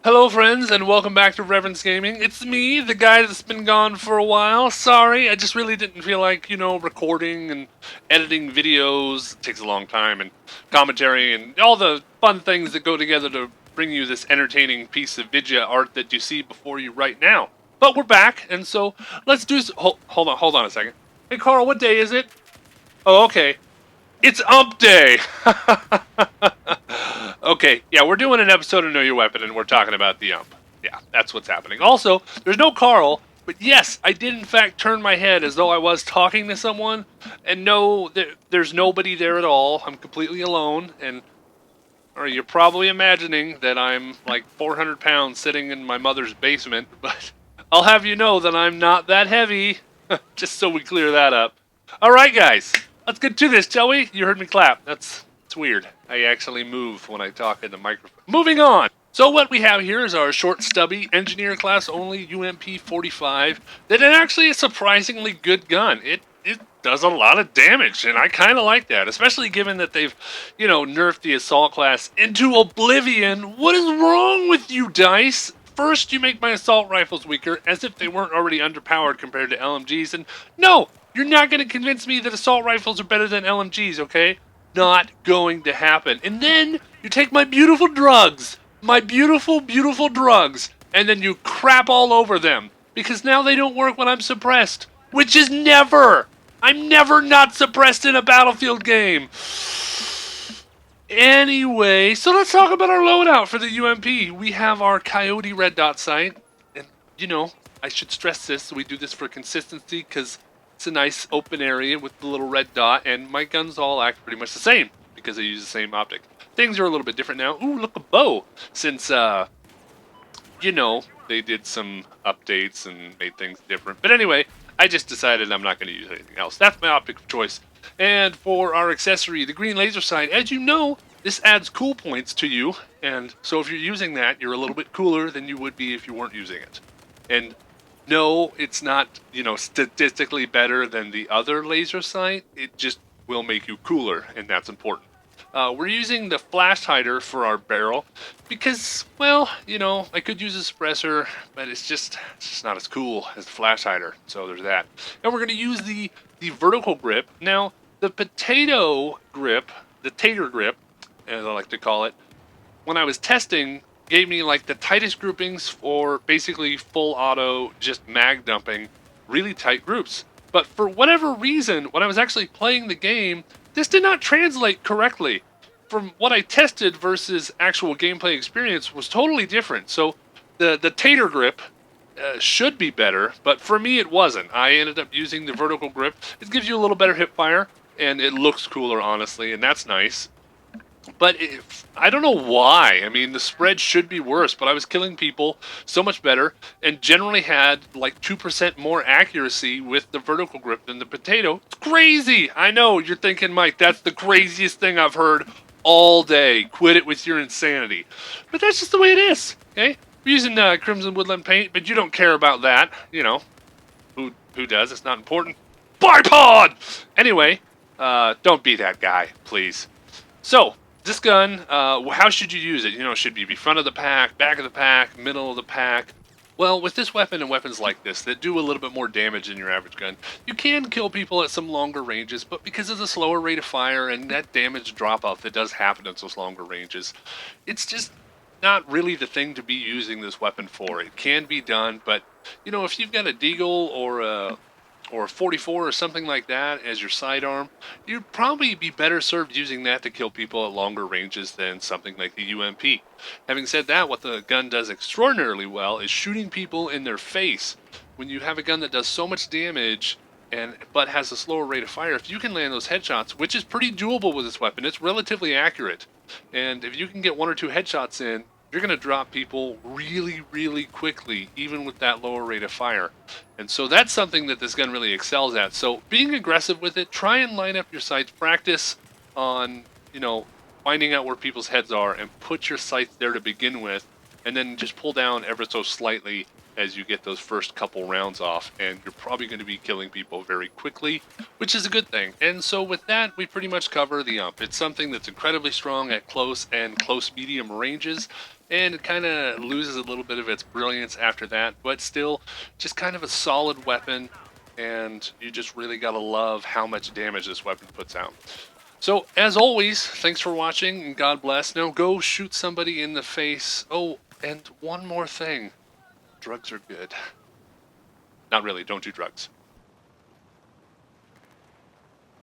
Hello friends, and welcome back to Reverence Gaming. It's me, the guy that's been gone for a while. Sorry, I just really didn't feel like, recording and editing videos. It takes a long time, and commentary, and all the fun things that go together to bring you this entertaining piece of Vidya art that you see before you right now. But we're back, and so let's do... Hold on a second. Hey Carl, what day is it? Oh, okay. It's Ump Day! Okay, yeah, we're doing an episode of Know Your Weapon, and we're talking about the ump. Yeah, that's what's happening. Also, there's no Carl, but yes, I did in fact turn my head as though I was talking to someone, and no, there's nobody there at all. I'm completely alone, and or you're probably imagining that I'm like 400 pounds sitting in my mother's basement, but I'll have you know that I'm not that heavy, just so we clear that up. All right, guys, let's get to this, shall we? You heard me clap. That's weird. I actually move when I talk in the microphone. Moving on. So what we have here is our short, stubby, engineer class only UMP-45. That is actually a surprisingly good gun. It does a lot of damage, and I kind of like that, especially given that they've, nerfed the assault class into oblivion. What is wrong with you, DICE? First, you make my assault rifles weaker, as if they weren't already underpowered compared to LMGs, and no, you're not going to convince me that assault rifles are better than LMGs, okay? Not going to happen. And then you take my beautiful drugs, my beautiful, beautiful drugs, and then you crap all over them, because now they don't work when I'm suppressed, which is never. I'm never not suppressed in a Battlefield game. Anyway, so let's talk about our loadout for the UMP. We have our Coyote red dot sight, and I should stress this, so we do this for consistency, because it's a nice open area with the little red dot, and my guns all act pretty much the same, because they use the same optic. Things are a little bit different now. Ooh, look, a bow! Since, they did some updates and made things different. But anyway, I just decided I'm not going to use anything else. That's my optic of choice. And for our accessory, the green laser sight, as you know, this adds cool points to you. And so if you're using that, you're a little bit cooler than you would be if you weren't using it. And no, it's not, statistically better than the other laser sight. It just will make you cooler, and that's important. We're using the flash hider for our barrel because, well, I could use a suppressor, but it's just not as cool as the flash hider. So there's that. And we're going to use the vertical grip. Now, the potato grip, the tater grip, as I like to call it, when I was testing, gave me like the tightest groupings for basically full auto, just mag dumping, really tight groups. But for whatever reason, when I was actually playing the game, this did not translate correctly. From what I tested versus actual gameplay experience was totally different. So the tater grip should be better, but for me it wasn't. I ended up using the vertical grip. It gives you a little better hip fire, and it looks cooler, honestly, and that's nice. But I don't know why. I mean, the spread should be worse, but I was killing people so much better and generally had like 2% more accuracy with the vertical grip than the potato. It's crazy. I know you're thinking, Mike, that's the craziest thing I've heard all day. Quit it with your insanity. But that's just the way it is, okay? We're using Crimson Woodland paint, but you don't care about that. Who does? It's not important. Bipod! Anyway, don't be that guy, please. So, this gun, how should you use it? Should you be front of the pack, back of the pack, middle of the pack? Well, with this weapon and weapons like this that do a little bit more damage than your average gun, you can kill people at some longer ranges, but because of the slower rate of fire and that damage drop-off that does happen at those longer ranges, it's just not really the thing to be using this weapon for. It can be done, but, if you've got a Deagle or a 44 or something like that as your sidearm, you'd probably be better served using that to kill people at longer ranges than something like the UMP. Having said that, what the gun does extraordinarily well is shooting people in their face. When you have a gun that does so much damage but has a slower rate of fire, if you can land those headshots, which is pretty doable with this weapon, it's relatively accurate. And if you can get 1 or 2 headshots in, you're going to drop people really, really quickly, even with that lower rate of fire. And so that's something that this gun really excels at. So being aggressive with it, try and line up your sights, practice on, finding out where people's heads are and put your sights there to begin with, and then just pull down ever so slightly as you get those first couple rounds off, and you're probably going to be killing people very quickly, which is a good thing. And so with that, we pretty much cover the UMP. It's something that's incredibly strong at close and close medium ranges, and it kind of loses a little bit of its brilliance after that, but still just kind of a solid weapon, and you just really got to love how much damage this weapon puts out. So, as always, thanks for watching, and God bless. Now go shoot somebody in the face. Oh, and one more thing. Drugs are good. Not really, don't do drugs.